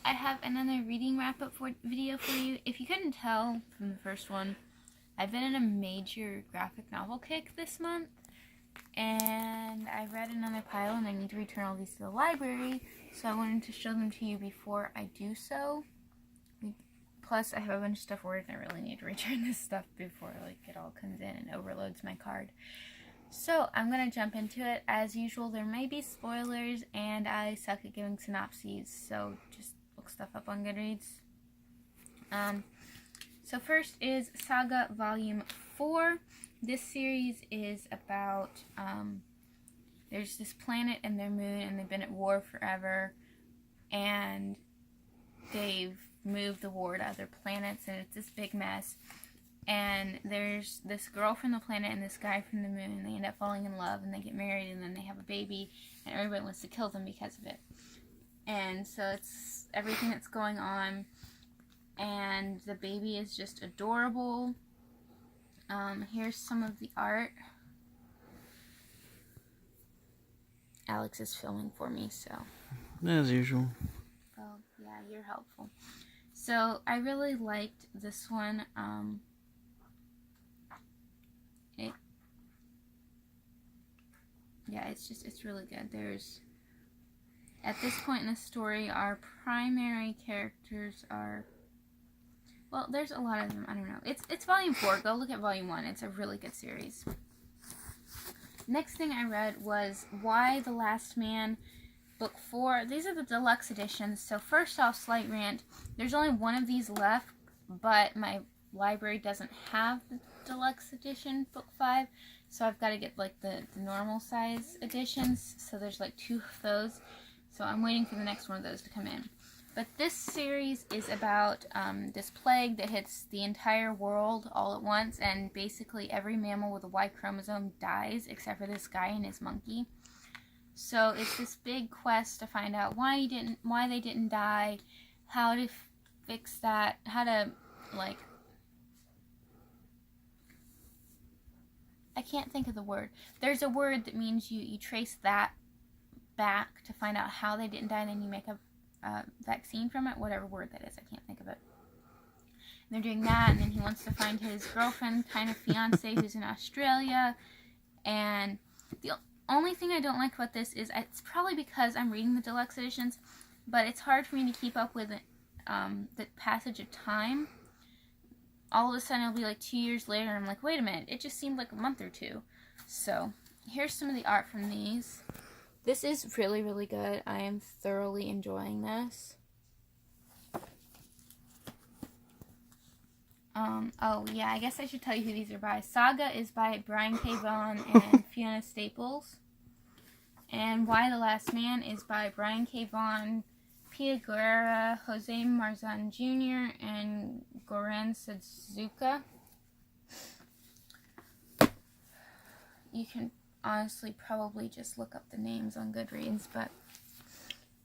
I have another reading wrap-up video for you. If you couldn't tell from the first one, I've been in a major graphic novel kick this month, and I read another pile and I need to return all these to the library, so I wanted to show them to you before I do so. Plus, I have a bunch of stuff ordered and I really need to return this stuff before it all comes in and overloads my card. So, I'm going to jump into it. As usual, there may be spoilers, and I suck at giving synopses, so just look stuff up on Goodreads. So first is Saga Volume 4. This series is about, there's this planet and their moon, and they've been at war forever, and they've moved the war to other planets, and it's this big mess. And there's this girl from the planet and this guy from the moon, and they end up falling in love, and they get married, and then they have a baby, and everybody wants to kill them because of it. And so it's everything that's going on, and the baby is just adorable. Here's some of the art. Alex is filming for me, so. As usual. Well, yeah, you're helpful. So, I really liked this one. It's really good. At this point in the story, our primary characters are, well, there's a lot of them, I don't know. It's volume 4, go look at volume 1, it's a really good series. Next thing I read was Y the Last Man, book 4. These are the deluxe editions, so first off, slight rant, there's only one of these left, but my library doesn't have the deluxe edition, book 5, so I've got to get the normal size editions, so there's 2 of those, so I'm waiting for the next one of those to come in. But this series is about this plague that hits the entire world all at once, and basically every mammal with a Y chromosome dies except for this guy and his monkey. So it's this big quest to find out why they didn't die, how to fix that, how to I can't think of the word. There's a word that means you trace that back to find out how they didn't die, and then you make a vaccine from it, whatever word that is, I can't think of it. And they're doing that, and then he wants to find his girlfriend, kind of fiance, who's in Australia, and the only thing I don't like about this is, it's probably because I'm reading the deluxe editions, but it's hard for me to keep up with the passage of time. All of a sudden it'll be 2 years later, and I'm like, wait a minute, it just seemed like a month or two. So, here's some of the art from these. This is really, really good. I am thoroughly enjoying this. Oh, yeah, I guess I should tell you who these are by. Saga is by Brian K. Vaughan and Fiona Staples. And Y the Last Man is by Brian K. Vaughan, Pia Guerrera, Jose Marzan Jr., and Goran Sudzuka. You can honestly probably just look up the names on Goodreads, but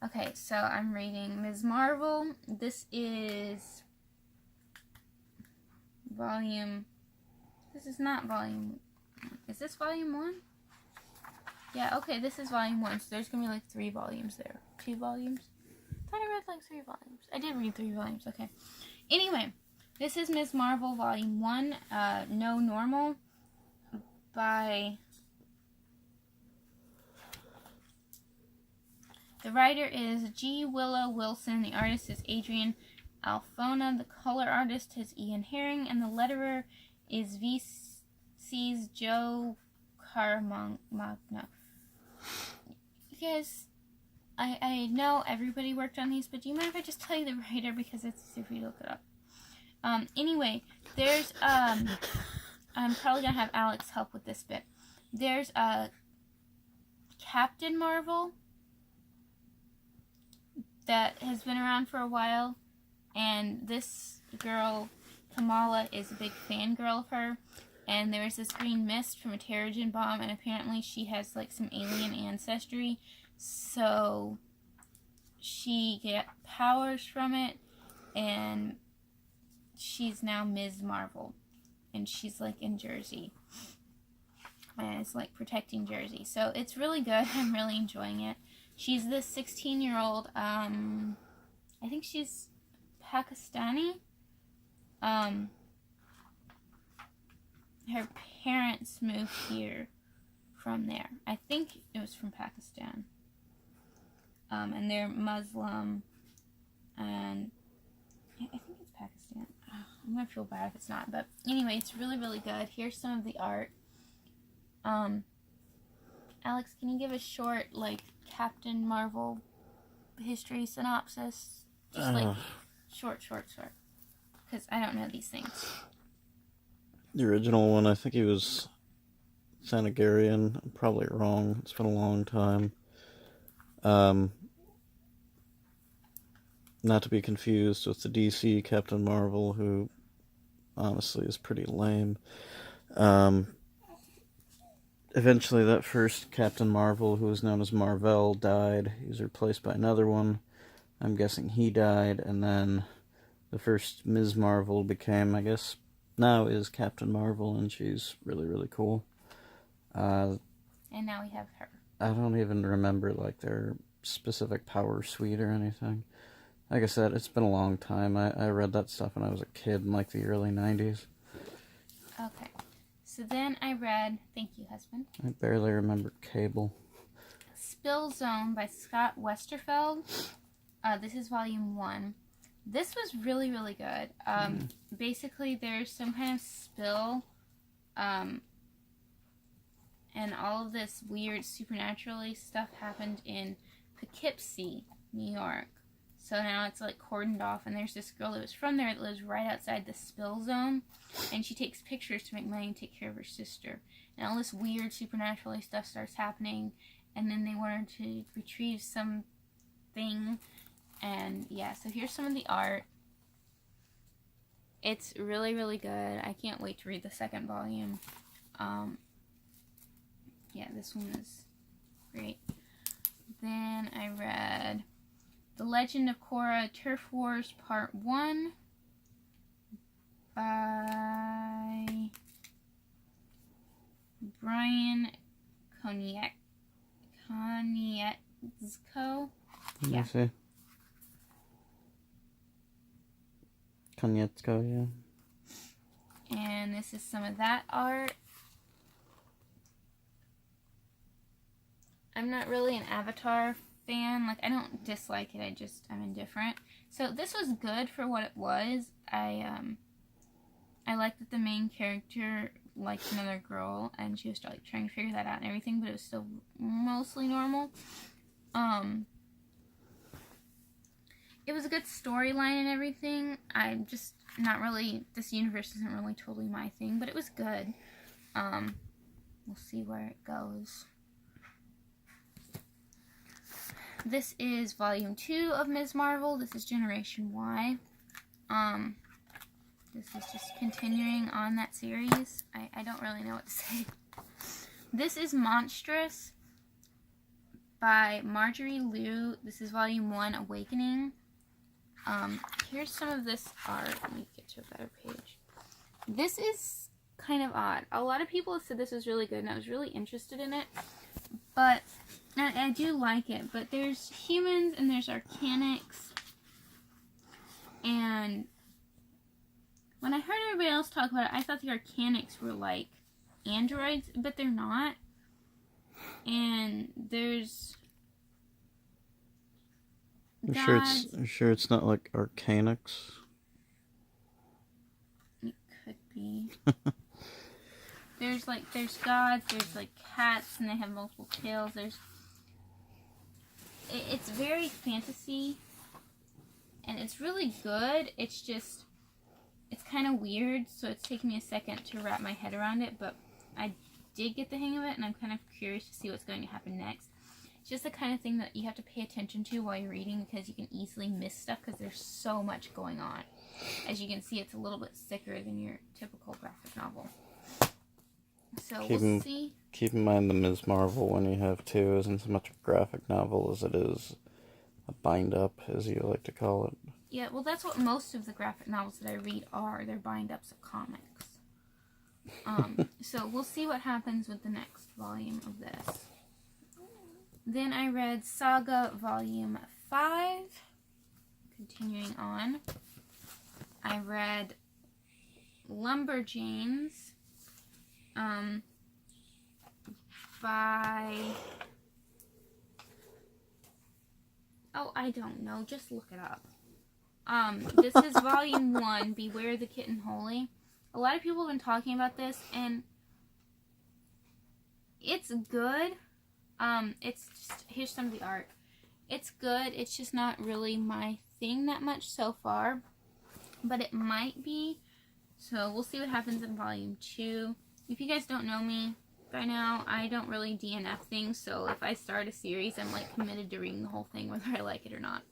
okay, so I'm reading Ms. Marvel. This is this is not volume, is this volume 1? Yeah, okay, this is volume 1, so there's gonna be 3 volumes there. 2 volumes? I thought I read 3 volumes. I did read 3 volumes, okay. Anyway, this is Ms. Marvel volume 1, No Normal, by... The writer is G. Willow Wilson, the artist is Adrian Alfona, the color artist is Ian Herring, and the letterer is VC's Joe Caramagno. You guys, I know everybody worked on these, but do you mind if I just tell you the writer, because it's easier for you to look it up. Anyway, there's, I'm probably going to have Alex help with this bit. There's, Captain Marvel that has been around for a while, and this girl, Kamala, is a big fangirl of her, and there's this green mist from a Terrigen bomb, and apparently she has some alien ancestry, so she got powers from it, and she's now Ms. Marvel, and she's in Jersey, and it's protecting Jersey, so it's really good. I'm really enjoying it. She's this 16-year-old, I I think she's Pakistani. Her parents moved here from there. I think it was from Pakistan. And they're Muslim, and I think it's Pakistan. I'm gonna feel bad if it's not, but anyway, it's really, really good. Here's some of the art. Alex, can you give a short, like, Captain Marvel history synopsis? Just, like, short. Because I don't know these things. The original one, I think he was Thanagarian. I'm probably wrong. It's been a long time. Not to be confused with the DC Captain Marvel, who honestly is pretty lame. Eventually, that first Captain Marvel, who was known as Marvel, died. He was replaced by another one. I'm guessing he died, and then the first Ms. Marvel became, I guess, now is Captain Marvel, and she's really, really cool. And now we have her. I don't even remember, like, their specific power suite or anything. Like I said, it's been a long time. I read that stuff when I was a kid in, like, the early 90s. Okay. So then I read, thank you, husband. I barely remember Cable. Spill Zone by Scott Westerfeld. This is volume 1. This was really, really good. Basically, there's some kind of spill, and all of this weird supernaturally stuff happened in Poughkeepsie, New York. So now it's like cordoned off, and there's this girl that was from there that lives right outside the spill zone, and she takes pictures to make money and take care of her sister. And all this weird supernaturally stuff starts happening, and then they want her to retrieve something. And yeah, so here's some of the art. It's really, really good. I can't wait to read the second volume. Yeah, this one is great. Then I read The Legend of Korra Turf Wars Part 1 by Brian Konietzko. Yeah. See. Konietzko, yeah. And this is some of that art. I'm not really an Avatar fan. Like, I don't dislike it. I'm indifferent. So this was good for what it was. I liked that the main character liked another girl, and she was like trying to figure that out and everything, but it was still mostly normal. It was a good storyline and everything. I'm just not really, this universe isn't really totally my thing, but it was good. We'll see where it goes. This is volume 2 of Ms. Marvel. This is Generation Y. This is just continuing on that series. I don't really know what to say. This is Monstrous by Marjorie Liu. This is volume 1, Awakening. Here's some of this art. Let me get to a better page. This is kind of odd. A lot of people have said this was really good, and I was really interested in it. But I do like it. But there's humans and there's Arcanics. And when I heard everybody else talk about it, I thought the Arcanics were like androids, but they're not. And there's You sure it's not like Arcanics? It could be. There's gods, there's like cats, and they have multiple tails. It's very fantasy, and it's really good. It's just, it's kind of weird, so it's taken me a second to wrap my head around it, but I did get the hang of it, and I'm kind of curious to see what's going to happen next. It's just the kind of thing that you have to pay attention to while you're reading, because you can easily miss stuff because there's so much going on. As you can see, it's a little bit sicker than your typical graphic novel. So we'll see. Keep in mind the Ms. Marvel one you have too isn't so much a graphic novel as it is a bind-up, as you like to call it. Yeah, well, that's what most of the graphic novels that I read are. They're bind-ups of comics. So we'll see what happens with the next volume of this. Then I read Saga Volume 5. continuing on, I read Lumberjanes by... Oh, I don't know. Just look it up. This is volume 1, Beware the Kitten Holy. A lot of people have been talking about this, and it's good. It's just, here's some of the art. It's good. It's just not really my thing that much so far, but it might be. So we'll see what happens in volume 2. If you guys don't know me by now, I don't really DNF things, so if I start a series, I'm like committed to reading the whole thing whether I like it or not.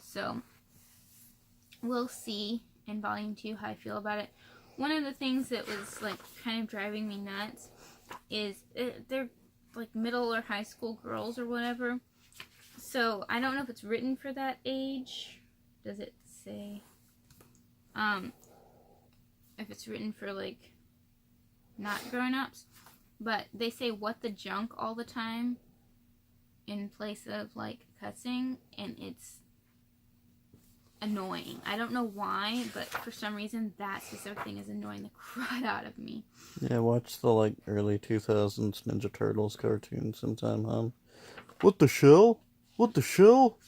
So we'll see in volume 2 how I feel about it. One of the things that was like kind of driving me nuts is they're like middle or high school girls or whatever. So I don't know if it's written for that age. Does it say? If it's written for like not grown-ups, but they say what the junk all the time in place of like cussing, and it's annoying. I don't know why, but for some reason that specific thing is annoying the crap out of me. Yeah, watch the like early 2000s Ninja Turtles cartoon sometime, huh? What the shell? What the shell?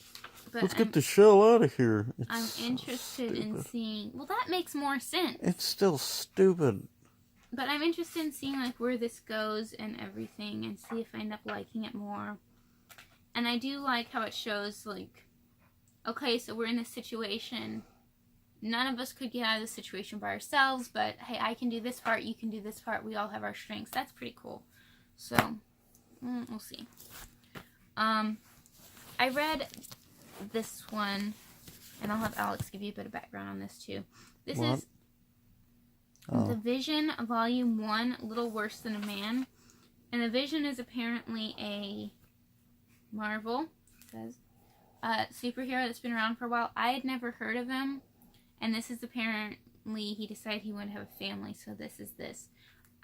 But Let's get the shell out of here. I'm interested in seeing... Well, that makes more sense. It's still stupid. But I'm interested in seeing like where this goes and everything, and see if I end up liking it more. And I do like how it shows like, okay, so we're in this situation. None of us could get out of this situation by ourselves, but hey, I can do this part, you can do this part. We all have our strengths. That's pretty cool. So, we'll see. I read this one, and I'll have Alex give you a bit of background on this too. This is The Vision, Volume 1, Little Worse Than a Man. And The Vision is apparently a Marvel, it says, superhero that's been around for a while. I had never heard of him, and this is apparently, he decided he wanted to have a family, so this is this.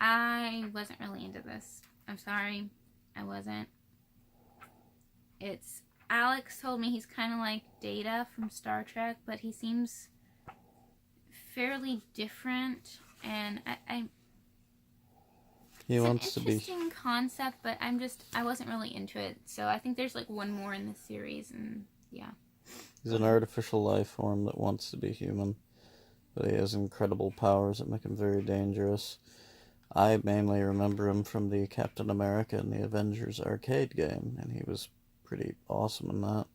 I wasn't really into this. I'm sorry, I wasn't. Alex told me he's kind of like Data from Star Trek, but he seems fairly different, and He wants it's to an be. interesting concept, but I wasn't really into it. So I think there's like one more in this series, and yeah. He's an artificial life form that wants to be human, but he has incredible powers that make him very dangerous. I mainly remember him from the Captain America and the Avengers arcade game, and he was pretty awesome in that.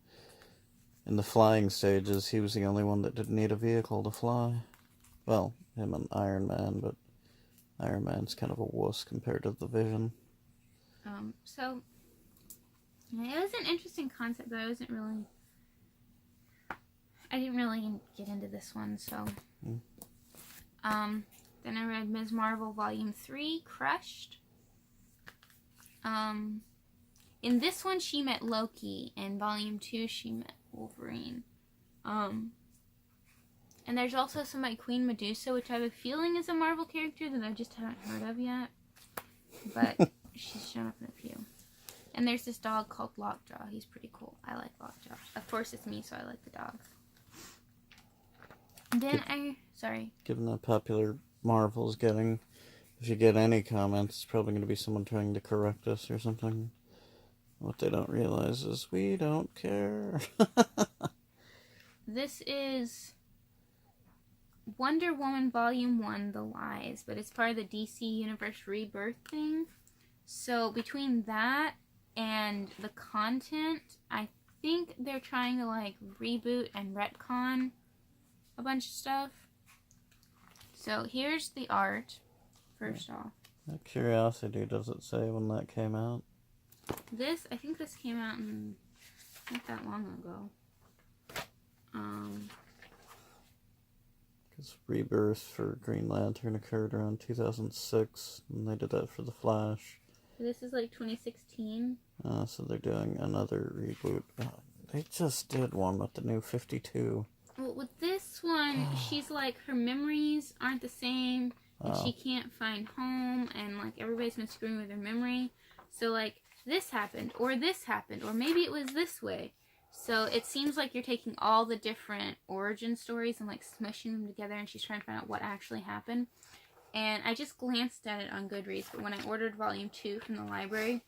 In the flying stages, he was the only one that didn't need a vehicle to fly. Well, him and Iron Man, but Iron Man's kind of a wuss compared to the Vision. So it was an interesting concept, but I didn't really get into this one, so. Then I read Ms. Marvel Volume 3, Crushed. In this one, she met Loki. In Volume 2, she met Wolverine. And there's also somebody, Queen Medusa, which I have a feeling is a Marvel character that I just haven't heard of yet. But she's shown up in a few. And there's this dog called Lockjaw. He's pretty cool. I like Lockjaw. Of course, it's me, so I like the dog. And then sorry. Given how popular Marvel's getting, if you get any comments, it's probably going to be someone trying to correct us or something. What they don't realize is we don't care. This is Wonder Woman Volume 1, The Lies, but it's part of the DC Universe Rebirth thing. So between that and the content, I think they're trying to like reboot and retcon a bunch of stuff. So here's the art, first off. Out of curiosity, does it say when that came out? I think this came out not that long ago. Because Rebirth for Green Lantern occurred around 2006, and they did that for The Flash. This is like 2016. So they're doing another reboot. They just did one with the New 52. Well, with this one, she's like, her memories aren't the same, and she can't find home, and like everybody's been screwing with her memory. So like, this happened, or maybe it was this way. So it seems like you're taking all the different origin stories and like smushing them together, and she's trying to find out what actually happened. And I just glanced at it on Goodreads, but when I ordered volume 2 from the library,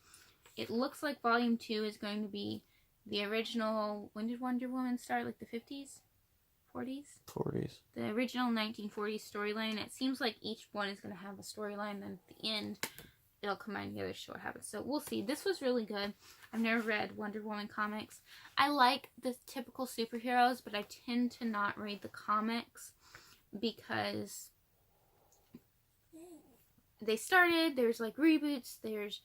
it looks like volume 2 is going to be the original. When did Wonder Woman start? Like the 50s? 40s? 40s. The original 1940s storyline. It seems like each one is going to have a storyline, and at the end, it'll combine together to show what happens. So we'll see. This was really good. I've never read Wonder Woman comics. I like the typical superheroes, but I tend to not read the comics because they started, there's like reboots, there's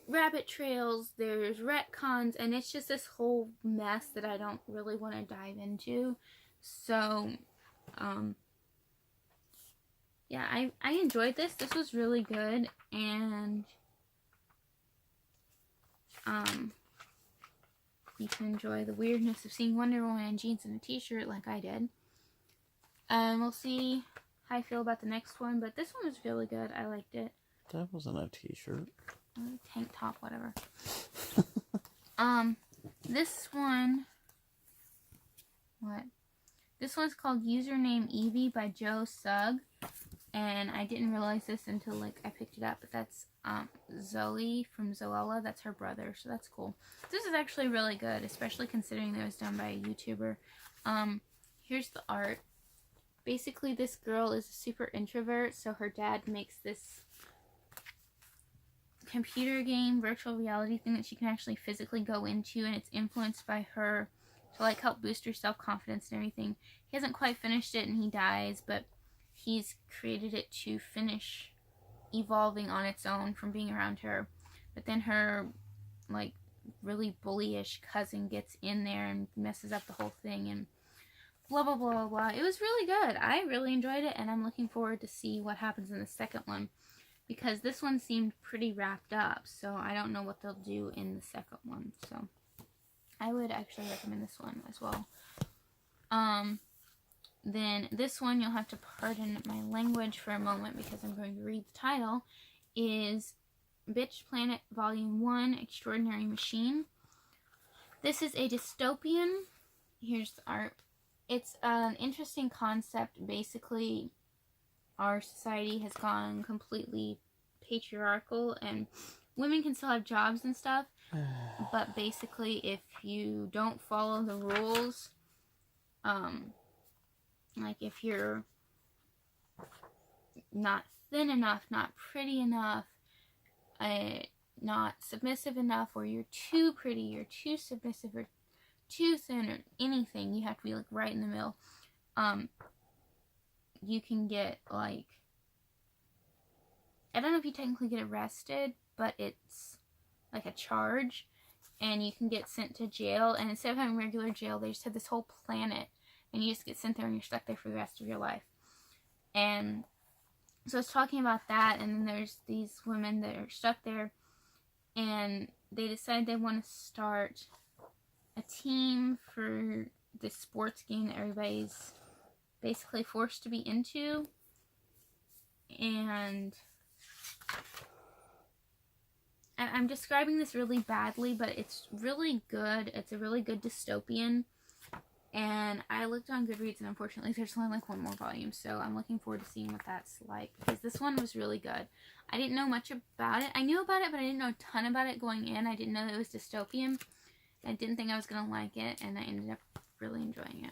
rabbit trails, there's retcons, and it's just this whole mess that I don't really want to dive into. So, yeah, I enjoyed this. This was really good, and you can enjoy the weirdness of seeing Wonder Woman in jeans and a t-shirt like I did. We'll see how I feel about the next one, but this one was really good. I liked it. That wasn't a t-shirt. Tank top, whatever. This one... What? This one's called Username Evie by Joe Sugg. And I didn't realize this until, like, I picked it up. But that's Zoe from Zoella. That's her brother, so that's cool. This is actually really good, especially considering that it was done by a YouTuber. Here's the art. Basically, this girl is a super introvert, so her dad makes this computer game, virtual reality thing that she can actually physically go into, and it's influenced by her to, like, help boost her self-confidence and everything. He hasn't quite finished it, and he dies, but he's created it to finish evolving on its own from being around her. But then her, like, really bullyish cousin gets in there and messes up the whole thing, and blah, blah, blah, blah, blah. It was really good. I really enjoyed it, and I'm looking forward to see what happens in the second one, because this one seemed pretty wrapped up, so I don't know what they'll do in the second one. So I would actually recommend this one as well. Then this one, you'll have to pardon my language for a moment because I'm going to read the title, is Bitch Planet Volume 1, Extraordinary Machine. This is a dystopian. Here's the art. It's an interesting concept. Basically, our society has gone completely patriarchal, and women can still have jobs and stuff, but basically, if you don't follow the rules, like if you're not thin enough, not pretty enough, not submissive enough, or you're too pretty, you're too submissive, or too thin, or anything, you have to be like right in the middle. You can get, like, I don't know if you technically get arrested, but it's like a charge, and you can get sent to jail, and instead of having regular jail, they just have this whole planet, and you just get sent there, and you're stuck there for the rest of your life. And so it's talking about that, and then there's these women that are stuck there, and they decide they want to start a team for this sports game that everybody's basically forced to be into. And I'm describing this really badly, but it's really good. It's a really good dystopian. And I looked on Goodreads, and unfortunately there's only like one more volume, so I'm looking forward to seeing what that's like, because this one was really good. I didn't know much about it. I knew about it, but I didn't know a ton about it going in. I didn't know it was dystopian. I didn't think I was going to like it, and I ended up really enjoying it.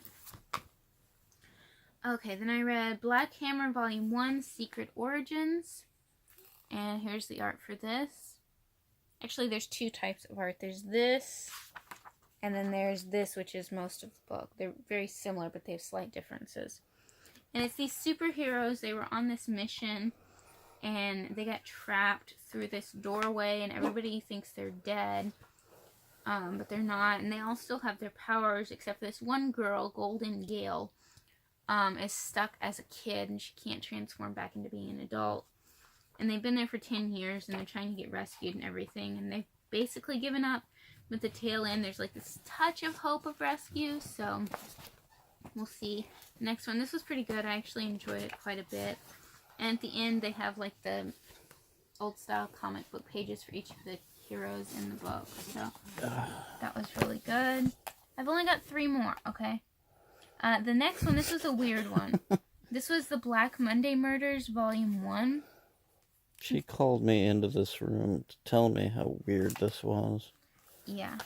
Okay, then I read Black Hammer Volume 1, Secret Origins. And here's the art for this. Actually, there's two types of art. There's this, and then there's this, which is most of the book. They're very similar, but they have slight differences. And it's these superheroes. They were on this mission, and they got trapped through this doorway, and everybody thinks they're dead. But they're not, and they all still have their powers, except for this one girl, Golden Gale, is stuck as a kid, and she can't transform back into being an adult. And they've been there for 10 years, and they're trying to get rescued and everything, and they've basically given up. With the tail end, there's like this touch of hope of rescue, so we'll see. The next one, this was pretty good. I actually enjoyed it quite a bit. And at the end, they have like the old style comic book pages for each of the heroes in the book. So that was really good. I've only got 3 more, okay? The next one, this was a weird one. This was the Black Monday Murders, Volume 1. She called me into this room to tell me how weird this was. Yeah.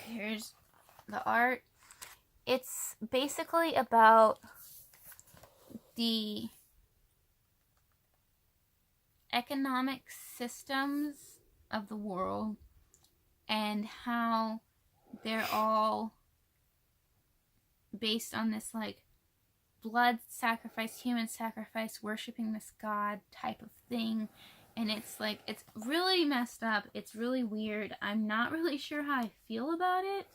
Here's the art. It's basically about the economic systems of the world and how they're all based on this like blood sacrifice, human sacrifice, worshiping this god type of thing. And it's like, it's really messed up. It's really weird. I'm not really sure how I feel about it,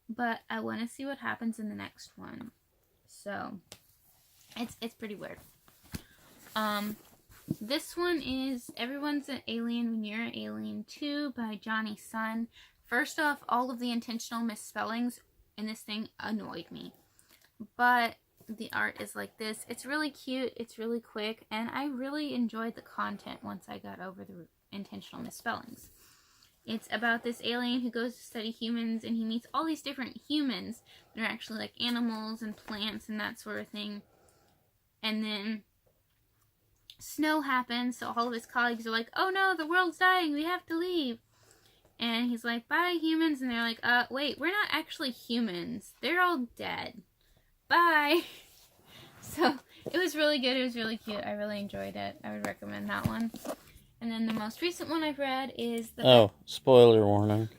but I want to see what happens in the next one. So it's pretty weird. This one is Everyone's an Alien When You're an Alien too by Johnny Sun. First off, all of the intentional misspellings in this thing annoyed me. But the art is like this. It's really cute. It's really quick. And I really enjoyed the content once I got over the intentional misspellings. It's about this alien who goes to study humans, and he meets all these different humans that are actually like animals and plants and that sort of thing. And then snow happens, so all of his colleagues are like, oh no, the world's dying, we have to leave. And he's like, bye humans, and they're like, wait, we're not actually humans. They're all dead. Bye. So it was really good. It was really cute. I really enjoyed it. I would recommend that one. And then the most recent one I've read is the... Oh, spoiler warning.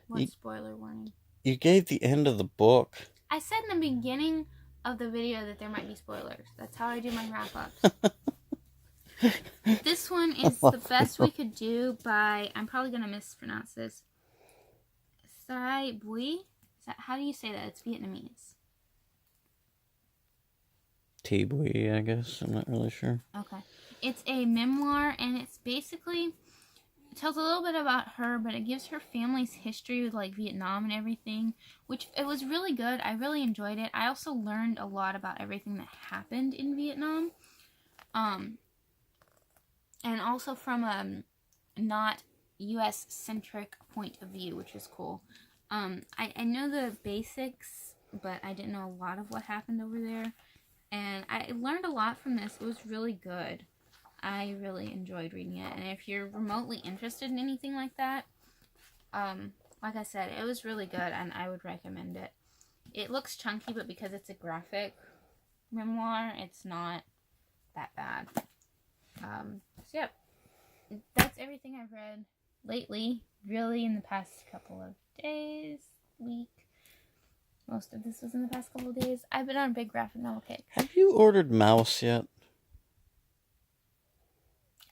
What spoiler warning? You gave the end of the book. I said in the beginning of the video that there might be spoilers. That's how I do my wrap-ups. This one is The Best We Could Do by... I'm probably going to mispronounce this. Sai Bui? How do you say that? It's Vietnamese. T-Bui, I guess. I'm not really sure. Okay. It's a memoir, and it's basically... It tells a little bit about her, but it gives her family's history with, like, Vietnam and everything, which it was really good. I really enjoyed it. I also learned a lot about everything that happened in Vietnam. And also from a not U.S.-centric point of view, which is cool. I know the basics, but I didn't know a lot of what happened over there. And I learned a lot from this. It was really good. I really enjoyed reading it. And if you're remotely interested in anything like that, like I said, it was really good, and I would recommend it. It looks chunky, but because it's a graphic memoir, it's not that bad. So, yep. That's everything I've read lately, really, in the past couple of days, week. Most of this was in the past couple of days. I've been on a big graphic novel kick. Have you ordered Mouse yet?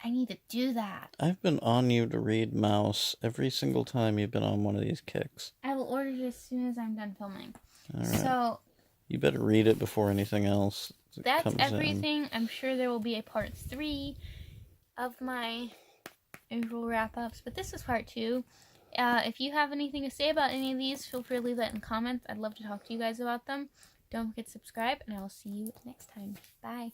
I need to do that. I've been on you to read Mouse every single time you've been on one of these kicks. I will order it as soon as I'm done filming. All right. So you better read it before anything else that's comes everything. I'm sure there will be a part 3 of my usual wrap-ups, but this is part 2. If you have anything to say about any of these, feel free to leave that in comments. I'd love to talk to you guys about them. Don't forget to subscribe, and I will see you next time. Bye.